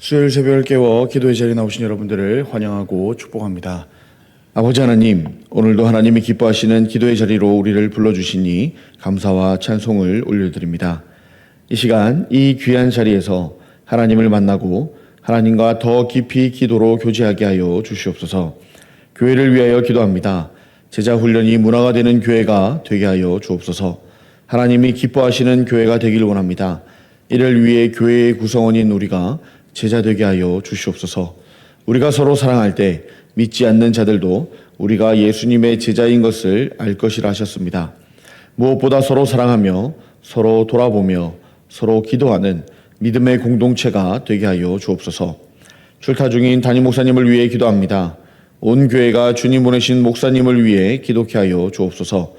수요일 새벽을 깨워 기도의 자리에 나오신 여러분들을 환영하고 축복합니다. 아버지 하나님, 오늘도 하나님이 기뻐하시는 기도의 자리로 우리를 불러주시니 감사와 찬송을 올려드립니다. 이 시간 이 귀한 자리에서 하나님을 만나고 하나님과 더 깊이 기도로 교제하게 하여 주시옵소서. 교회를 위하여 기도합니다. 제자 훈련이 문화가 되는 교회가 되게 하여 주옵소서. 하나님이 기뻐하시는 교회가 되길 원합니다. 이를 위해 교회의 구성원인 우리가 제자 되게 하여 주시옵소서. 우리가 서로 사랑할 때 믿지 않는 자들도 우리가 예수님의 제자인 것을 알 것이라 하셨습니다. 무엇보다 서로 사랑하며 서로 돌아보며 서로 기도하는 믿음의 공동체가 되게 하여 주옵소서. 출타 중인 담임 목사님을 위해 기도합니다. 온 교회가 주님 보내신 목사님을 위해 기도케 하여 주옵소서.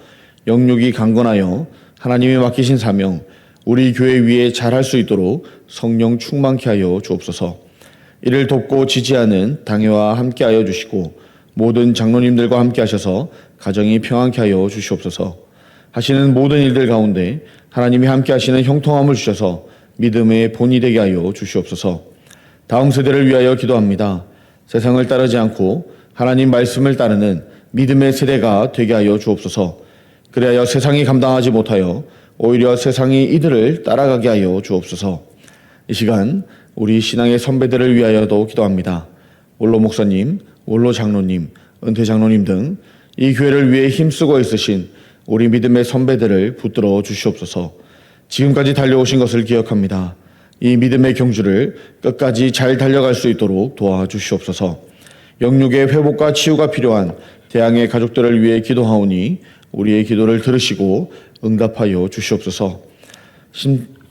영육이 강건하여 하나님이 맡기신 사명 우리 교회 위에 잘할 수 있도록 성령 충만케 하여 주옵소서. 이를 돕고 지지하는 당회와 함께하여 주시고 모든 장로님들과 함께 하셔서 가정이 평안케 하여 주시옵소서. 하시는 모든 일들 가운데 하나님이 함께 하시는 형통함을 주셔서 믿음의 본이 되게 하여 주시옵소서. 다음 세대를 위하여 기도합니다. 세상을 따르지 않고 하나님 말씀을 따르는 믿음의 세대가 되게 하여 주옵소서. 그리하여 세상이 감당하지 못하여 오히려 세상이 이들을 따라가게 하여 주옵소서. 이 시간 우리 신앙의 선배들을 위하여도 기도합니다. 원로 목사님, 원로 장로님, 은퇴 장로님 등 이 교회를 위해 힘쓰고 있으신 우리 믿음의 선배들을 붙들어 주시옵소서. 지금까지 달려오신 것을 기억합니다. 이 믿음의 경주를 끝까지 잘 달려갈 수 있도록 도와주시옵소서. 영육의 회복과 치유가 필요한 대항의 가족들을 위해 기도하오니 우리의 기도를 들으시고 응답하여 주시옵소서.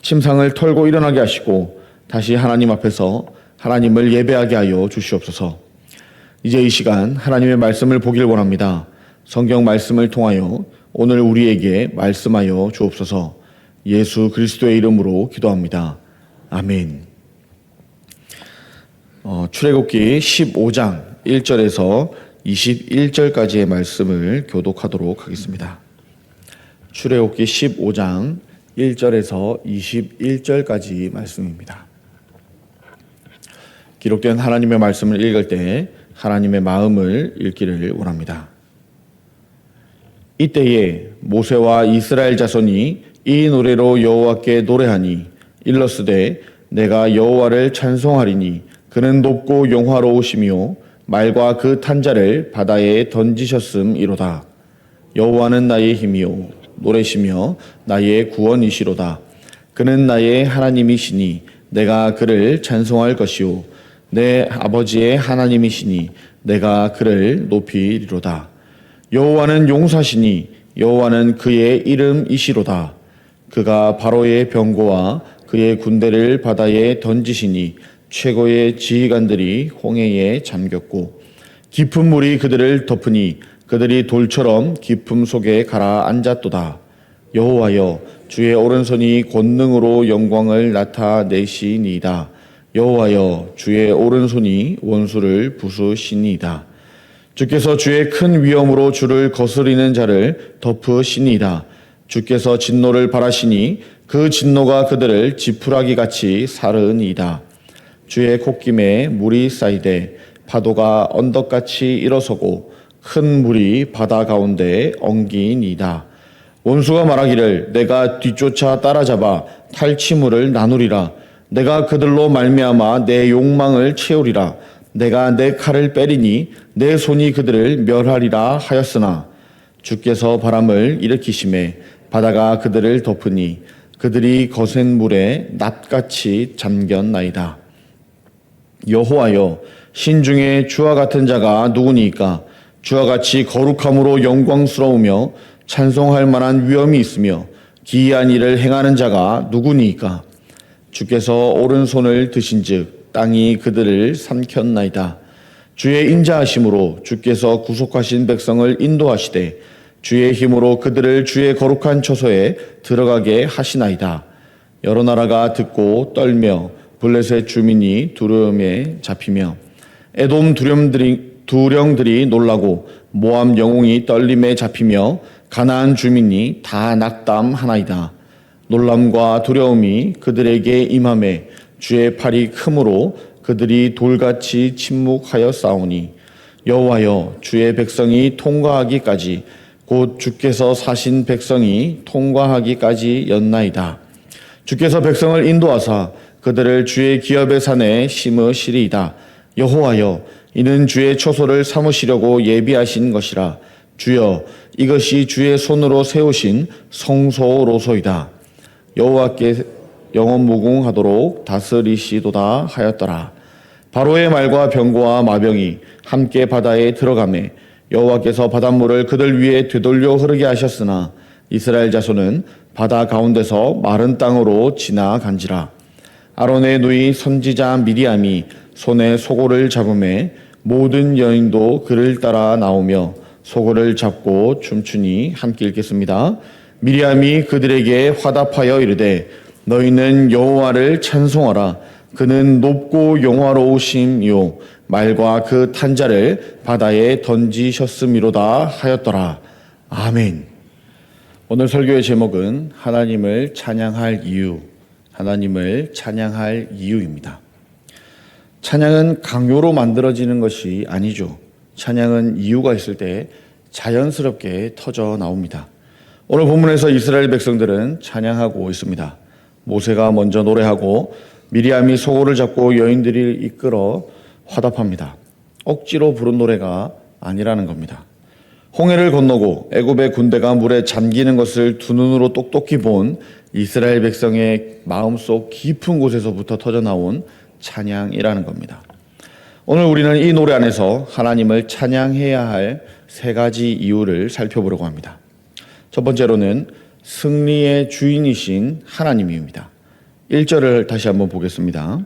침상을 털고 일어나게 하시고 다시 하나님 앞에서 하나님을 예배하게 하여 주시옵소서. 이제 이 시간 하나님의 말씀을 보길 원합니다. 성경 말씀을 통하여 오늘 우리에게 말씀하여 주옵소서. 예수 그리스도의 이름으로 기도합니다. 아멘. 출애굽기 15장 1절에서 21절까지의 말씀을 교독하도록 하겠습니다. 출애굽기 15장 1절에서 21절까지 말씀입니다. 기록된 하나님의 말씀을 읽을 때 하나님의 마음을 읽기를 원합니다. 이때에 모세와 이스라엘 자손이 이 노래로 여호와께 노래하니 일러스되 내가 여호와를 찬송하리니 그는 높고 영화로우시며 말과 그 탄자를 바다에 던지셨음이로다. 여호와는 나의 힘이요 노래시며 나의 구원이시로다. 그는 나의 하나님이시니 내가 그를 찬송할 것이요 내 아버지의 하나님이시니 내가 그를 높이리로다. 여호와는 용사시니 여호와는 그의 이름이시로다. 그가 바로의 병거와 그의 군대를 바다에 던지시니 최고의 지휘관들이 홍해에 잠겼고 깊은 물이 그들을 덮으니 그들이 돌처럼 깊음 속에 가라앉았도다. 여호와여 주의 오른손이 권능으로 영광을 나타내시니이다. 여호와여 주의 오른손이 원수를 부수시니이다. 주께서 주의 큰 위엄으로 주를 거스리는 자를 덮으시니이다. 주께서 진노를 발하시니 그 진노가 그들을 지푸라기같이 사르니이다. 주의 콧김에 물이 쌓이되 파도가 언덕같이 일어서고 큰 물이 바다 가운데 엉기니이다. 원수가 말하기를 내가 뒤쫓아 따라잡아 탈취물을 나누리라. 내가 그들로 말미암아 내 욕망을 채우리라. 내가 내 칼을 빼리니 내 손이 그들을 멸하리라 하였으나 주께서 바람을 일으키심에 바다가 그들을 덮으니 그들이 거센 물에 낫같이 잠겼나이다. 여호와여 신중에 주와 같은 자가 누구니이까? 주와 같이 거룩함으로 영광스러우며 찬송할 만한 위엄이 있으며 기이한 일을 행하는 자가 누구니이까? 주께서 오른손을 드신즉 땅이 그들을 삼켰나이다. 주의 인자하심으로 주께서 구속하신 백성을 인도하시되 주의 힘으로 그들을 주의 거룩한 처소에 들어가게 하시나이다. 여러 나라가 듣고 떨며 블레셋 주민이 두려움에 잡히며 에돔 두령들이 놀라고 모압 영웅이 떨림에 잡히며 가나안 주민이 다 낙담하나이다. 놀람과 두려움이 그들에게 임함에 주의 팔이 크므로 그들이 돌같이 침묵하여 싸우니 여호와여 주의 백성이 통과하기까지 곧 주께서 사신 백성이 통과하기까지 였나이다. 주께서 백성을 인도하사 그들을 주의 기업의 산에 심으시리이다. 여호와여 이는 주의 초소를 삼으시려고 예비하신 것이라. 주여 이것이 주의 손으로 세우신 성소로소이다. 여호와께 영원무궁하도록 다스리시도다 하였더라. 바로의 말과 병거와 마병이 함께 바다에 들어가매 여호와께서 바닷물을 그들 위에 되돌려 흐르게 하셨으나 이스라엘 자손은 바다 가운데서 마른 땅으로 지나간지라. 아론의 누이 선지자 미리암이 손에 소고를 잡음에 모든 여인도 그를 따라 나오며 소고를 잡고 춤추니 함께 읽겠습니다. 미리암이 그들에게 화답하여 이르되 너희는 여호와를 찬송하라. 그는 높고 영화로우심이요 말과 그 탄자를 바다에 던지셨음이로다 하였더라. 아멘. 오늘 설교의 제목은 하나님을 찬양할 이유, 하나님을 찬양할 이유입니다. 찬양은 강요로 만들어지는 것이 아니죠. 찬양은 이유가 있을 때 자연스럽게 터져 나옵니다. 오늘 본문에서 이스라엘 백성들은 찬양하고 있습니다. 모세가 먼저 노래하고 미리암이 소고를 잡고 여인들을 이끌어 화답합니다. 억지로 부른 노래가 아니라는 겁니다. 홍해를 건너고 애굽의 군대가 물에 잠기는 것을 두 눈으로 똑똑히 본 이스라엘 백성의 마음속 깊은 곳에서부터 터져나온 찬양이라는 겁니다. 오늘 우리는 이 노래 안에서 하나님을 찬양해야 할 세 가지 이유를 살펴보려고 합니다. 첫 번째로는 승리의 주인이신 하나님입니다. 1절을 다시 한번 보겠습니다.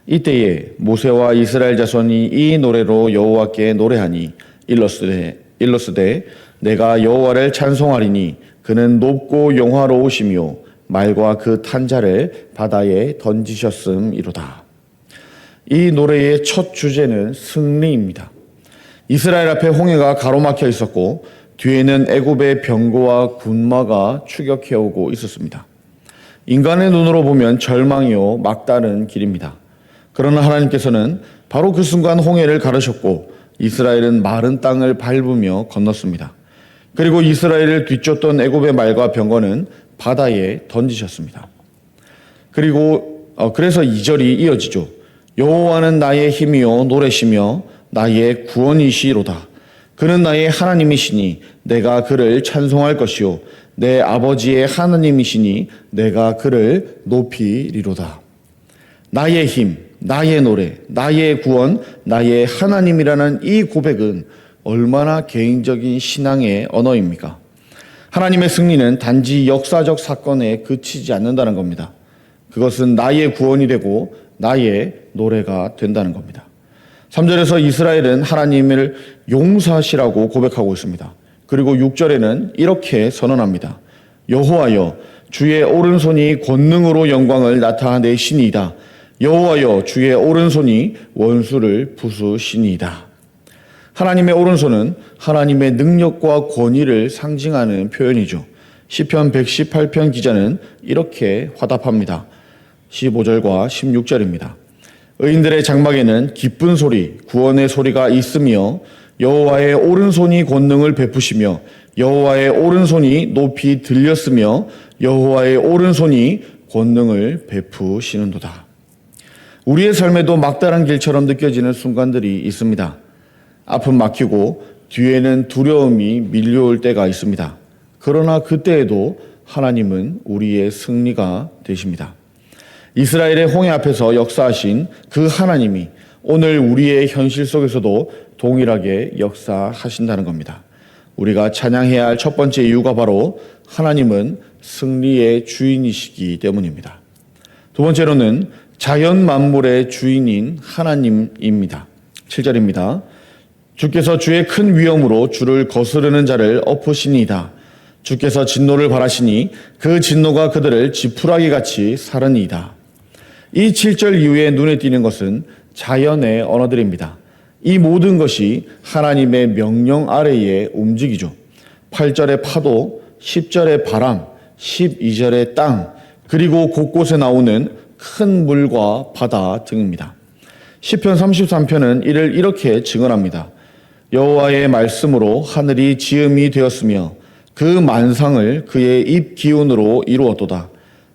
이때에 모세와 이스라엘 자손이 이 노래로 여호와께 노래하니 일러스되 내가 여호와를 찬송하리니 그는 높고 영화로우시며 말과 그 탄자를 바다에 던지셨음이로다. 이 노래의 첫 주제는 승리입니다. 이스라엘 앞에 홍해가 가로막혀 있었고 뒤에는 애굽의 병거와 군마가 추격해오고 있었습니다. 인간의 눈으로 보면 절망이요 막다른 길입니다. 그러나 하나님께서는 바로 그 순간 홍해를 가르셨고 이스라엘은 마른 땅을 밟으며 건넜습니다. 그리고 이스라엘을 뒤쫓던 애굽의 말과 병거는 바다에 던지셨습니다. 그래서 2절이 이어지죠. 여호와는 나의 힘이요 노래시며 나의 구원이시로다. 그는 나의 하나님이시니 내가 그를 찬송할 것이요 내 아버지의 하나님이시니 내가 그를 높이리로다. 나의 힘, 나의 노래, 나의 구원, 나의 하나님이라는 이 고백은 얼마나 개인적인 신앙의 언어입니까? 하나님의 승리는 단지 역사적 사건에 그치지 않는다는 겁니다. 그것은 나의 구원이 되고 나의 노래가 된다는 겁니다. 3절에서 이스라엘은 하나님을 용사시라고 고백하고 있습니다. 그리고 6절에는 이렇게 선언합니다. 여호와여 주의 오른손이 권능으로 영광을 나타내시니이다. 여호와여 주의 오른손이 원수를 부수시니이다. 하나님의 오른손은 하나님의 능력과 권위를 상징하는 표현이죠. 시편 118편 기자는 이렇게 화답합니다. 15절과 16절입니다. 의인들의 장막에는 기쁜 소리, 구원의 소리가 있으며 여호와의 오른손이 권능을 베푸시며 여호와의 오른손이 높이 들렸으며 여호와의 오른손이 권능을 베푸시는도다. 우리의 삶에도 막다른 길처럼 느껴지는 순간들이 있습니다. 앞은 막히고 뒤에는 두려움이 밀려올 때가 있습니다. 그러나 그때에도 하나님은 우리의 승리가 되십니다. 이스라엘의 홍해 앞에서 역사하신 그 하나님이 오늘 우리의 현실 속에서도 동일하게 역사하신다는 겁니다. 우리가 찬양해야 할 첫 번째 이유가 바로 하나님은 승리의 주인이시기 때문입니다. 두 번째로는 자연 만물의 주인인 하나님입니다. 7절입니다. 주께서 주의 큰 위엄으로 주를 거스르는 자를 엎으시니이다. 주께서 진노를 발하시니 그 진노가 그들을 지푸라기 같이 사르니이다. 이 7절 이후에 눈에 띄는 것은 자연의 언어들입니다. 이 모든 것이 하나님의 명령 아래에 움직이죠. 8절의 파도, 10절의 바람, 12절의 땅, 그리고 곳곳에 나오는 큰 물과 바다 등입니다. 시편 33편은 이를 이렇게 증언합니다. 여호와의 말씀으로 하늘이 지음이 되었으며 그 만상을 그의 입 기운으로 이루었도다.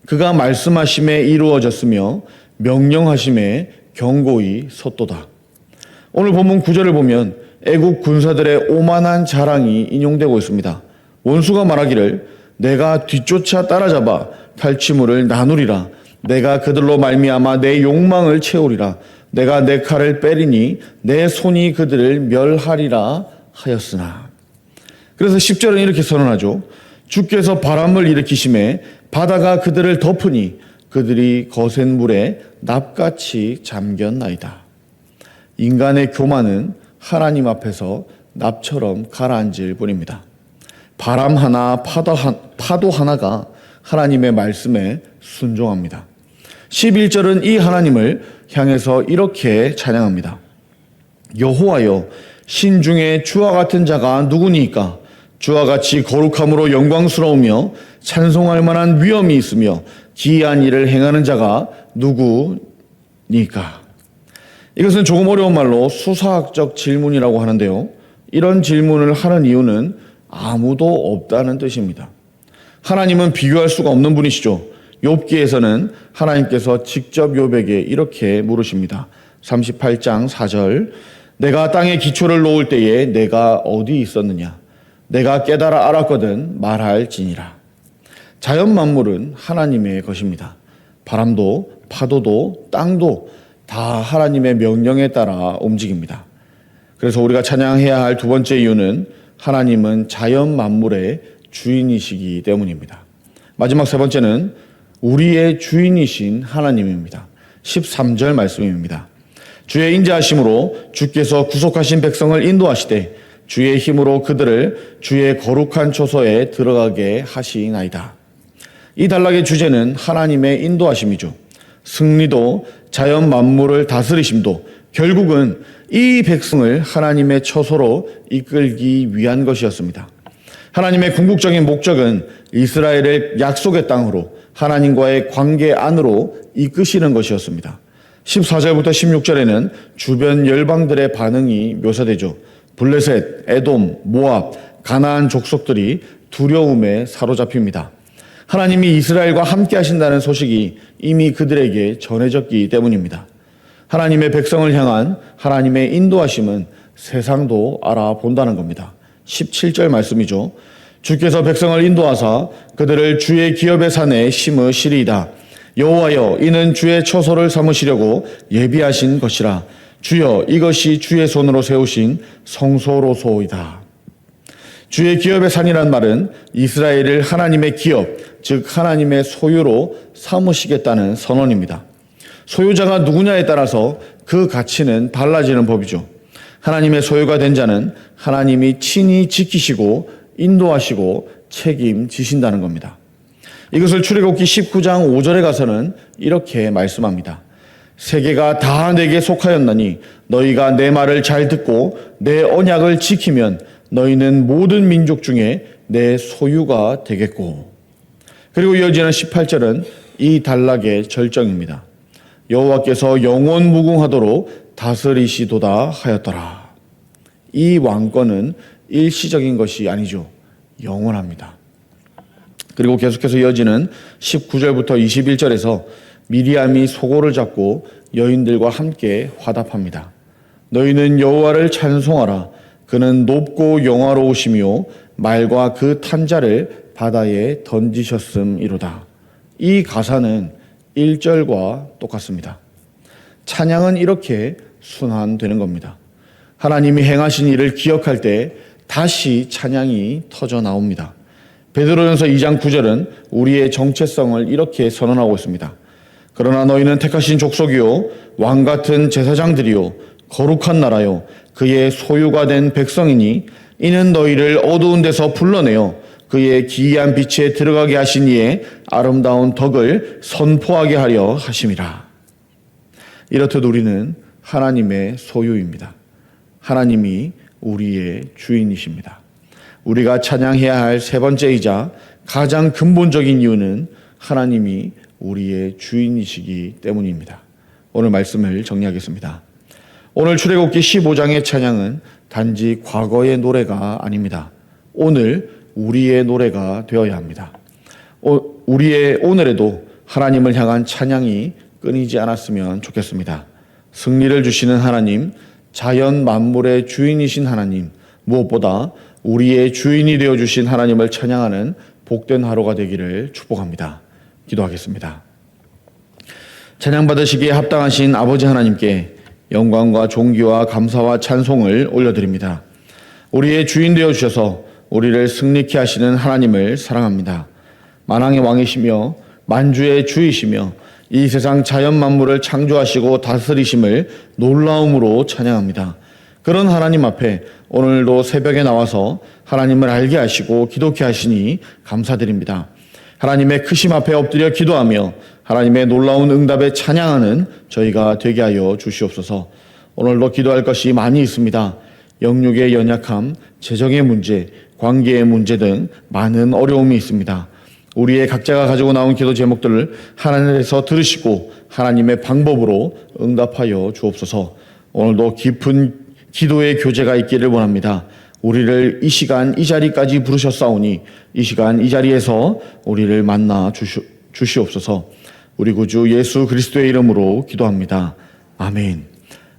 그가 말씀하심에 이루어졌으며 명령하심에 견고히 섰도다. 오늘 본문 9절을 보면 애국 군사들의 오만한 자랑이 인용되고 있습니다. 원수가 말하기를 내가 뒤쫓아 따라잡아 탈취물을 나누리라. 내가 그들로 말미암아 내 욕망을 채우리라. 내가 내 칼을 빼리니 내 손이 그들을 멸하리라 하였으나. 그래서 10절은 이렇게 선언하죠. 주께서 바람을 일으키심에 바다가 그들을 덮으니 그들이 거센 물에 납같이 잠겼나이다. 인간의 교만은 하나님 앞에서 납처럼 가라앉을 뿐입니다. 바람 하나, 파도 하나가 하나님의 말씀에 순종합니다. 11절은 이 하나님을 향해서 이렇게 찬양합니다. 여호와여, 신중에 주와 같은 자가 누구니까? 주와 같이 거룩함으로 영광스러우며 찬송할 만한 위엄이 있으며 기이한 일을 행하는 자가 누구니까? 이것은 조금 어려운 말로 수사학적 질문이라고 하는데요. 이런 질문을 하는 이유는 아무도 없다는 뜻입니다. 하나님은 비교할 수가 없는 분이시죠. 욥기에서는 하나님께서 직접 욥에게 이렇게 물으십니다. 38장 4절 내가 땅에 기초를 놓을 때에 내가 어디 있었느냐? 내가 깨달아 알았거든 말할지니라. 자연 만물은 하나님의 것입니다. 바람도 파도도 땅도 다 하나님의 명령에 따라 움직입니다. 그래서 우리가 찬양해야 할 두 번째 이유는 하나님은 자연 만물의 주인이시기 때문입니다. 마지막 세 번째는 우리의 주인이신 하나님입니다. 13절 말씀입니다. 주의 인자하심으로 주께서 구속하신 백성을 인도하시되 주의 힘으로 그들을 주의 거룩한 초소에 들어가게 하시나이다. 이 단락의 주제는 하나님의 인도하심이죠. 승리도 자연 만물을 다스리심도 결국은 이 백성을 하나님의 처소로 이끌기 위한 것이었습니다. 하나님의 궁극적인 목적은 이스라엘을 약속의 땅으로 하나님과의 관계 안으로 이끄시는 것이었습니다. 14절부터 16절에는 주변 열방들의 반응이 묘사되죠. 블레셋, 에돔, 모압, 가나안 족속들이 두려움에 사로잡힙니다. 하나님이 이스라엘과 함께 하신다는 소식이 이미 그들에게 전해졌기 때문입니다. 하나님의 백성을 향한 하나님의 인도하심은 세상도 알아본다는 겁니다. 17절 말씀이죠. 주께서 백성을 인도하사 그들을 주의 기업의 산에 심으시리이다. 여호와여, 이는 주의 처소를 삼으시려고 예비하신 것이라. 주여, 이것이 주의 손으로 세우신 성소로소이다. 주의 기업의 산이란 말은 이스라엘을 하나님의 기업, 즉 하나님의 소유로 삼으시겠다는 선언입니다. 소유자가 누구냐에 따라서 그 가치는 달라지는 법이죠. 하나님의 소유가 된 자는 하나님이 친히 지키시고 인도하시고 책임지신다는 겁니다. 이것을 출애굽기 19장 5절에 가서는 이렇게 말씀합니다. 세계가 다 내게 속하였나니 너희가 내 말을 잘 듣고 내 언약을 지키면 너희는 모든 민족 중에 내 소유가 되겠고. 그리고 이어지는 18절은 이 단락의 절정입니다. 여호와께서 영원 무궁하도록 다스리시도다 하였더라. 이 왕권은 일시적인 것이 아니죠. 영원합니다. 그리고 계속해서 이어지는 19절부터 21절에서 미리암이 소고를 잡고 여인들과 함께 화답합니다. 너희는 여호와를 찬송하라. 그는 높고 영화로우시며 말과 그 탄자를 바다에 던지셨음이로다. 이 가사는 1절과 똑같습니다. 찬양은 이렇게 순환되는 겁니다. 하나님이 행하신 일을 기억할 때 다시 찬양이 터져 나옵니다. 베드로전서 2장 9절은 우리의 정체성을 이렇게 선언하고 있습니다. 그러나 너희는 택하신 족속이요 왕 같은 제사장들이요 거룩한 나라요 그의 소유가 된 백성이니 이는 너희를 어두운 데서 불러내어 그의 기이한 빛에 들어가게 하신 이의 아름다운 덕을 선포하게 하려 하심이라. 이렇듯 우리는 하나님의 소유입니다. 하나님이 우리의 주인이십니다. 우리가 찬양해야 할 세 번째이자 가장 근본적인 이유는 하나님이 우리의 주인이시기 때문입니다. 오늘 말씀을 정리하겠습니다. 오늘 출애굽기 15장의 찬양은 단지 과거의 노래가 아닙니다. 오늘 우리의 노래가 되어야 합니다. 우리의 오늘에도 하나님을 향한 찬양이 끊이지 않았으면 좋겠습니다. 승리를 주시는 하나님, 자연 만물의 주인이신 하나님, 무엇보다 우리의 주인이 되어주신 하나님을 찬양하는 복된 하루가 되기를 축복합니다. 기도하겠습니다. 찬양받으시기에 합당하신 아버지 하나님께 영광과 존귀와 감사와 찬송을 올려드립니다. 우리의 주인 되어주셔서 우리를 승리케 하시는 하나님을 사랑합니다. 만왕의 왕이시며 만주의 주이시며 이 세상 자연 만물을 창조하시고 다스리심을 놀라움으로 찬양합니다. 그런 하나님 앞에 오늘도 새벽에 나와서 하나님을 알게 하시고 기도케 하시니 감사드립니다. 하나님의 크심 앞에 엎드려 기도하며 하나님의 놀라운 응답에 찬양하는 저희가 되게 하여 주시옵소서. 오늘도 기도할 것이 많이 있습니다. 영육의 연약함, 재정의 문제, 관계의 문제 등 많은 어려움이 있습니다. 우리의 각자가 가지고 나온 기도 제목들을 하나님께서 들으시고 하나님의 방법으로 응답하여 주옵소서. 오늘도 깊은 기도의 교제가 있기를 원합니다. 우리를 이 시간 이 자리까지 부르셨사오니 이 시간 이 자리에서 우리를 만나 주시옵소서. 우리 구주 예수 그리스도의 이름으로 기도합니다. 아멘.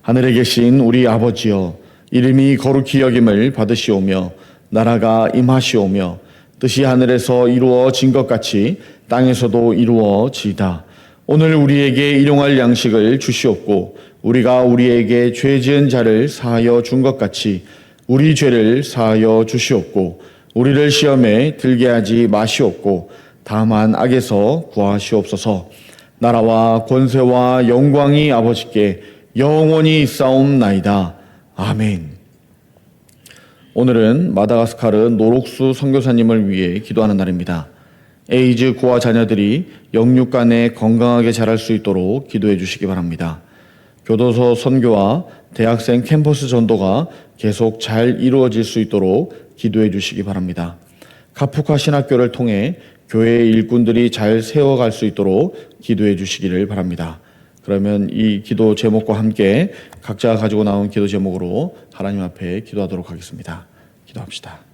하늘에 계신 우리 아버지여, 이름이 거룩히 여김을 받으시오며 나라가 임하시오며 뜻이 하늘에서 이루어진 것 같이 땅에서도 이루어지이다. 오늘 우리에게 일용할 양식을 주시옵고 우리가 우리에게 죄 지은 자를 사하여 준 것 같이 우리 죄를 사하여 주시옵고 우리를 시험에 들게 하지 마시옵고 다만 악에서 구하시옵소서. 나라와 권세와 영광이 아버지께 영원히 있사옵나이다. 아멘. 오늘은 마다가스카르 노록수 선교사님을 위해 기도하는 날입니다. 에이즈 고아 자녀들이 영육간에 건강하게 자랄 수 있도록 기도해 주시기 바랍니다. 교도소 선교와 대학생 캠퍼스 전도가 계속 잘 이루어질 수 있도록 기도해 주시기 바랍니다. 카푸카 신학교를 통해 교회의 일꾼들이 잘 세워갈 수 있도록 기도해 주시기를 바랍니다. 그러면 이 기도 제목과 함께 각자가 가지고 나온 기도 제목으로 하나님 앞에 기도하도록 하겠습니다. 기도합시다.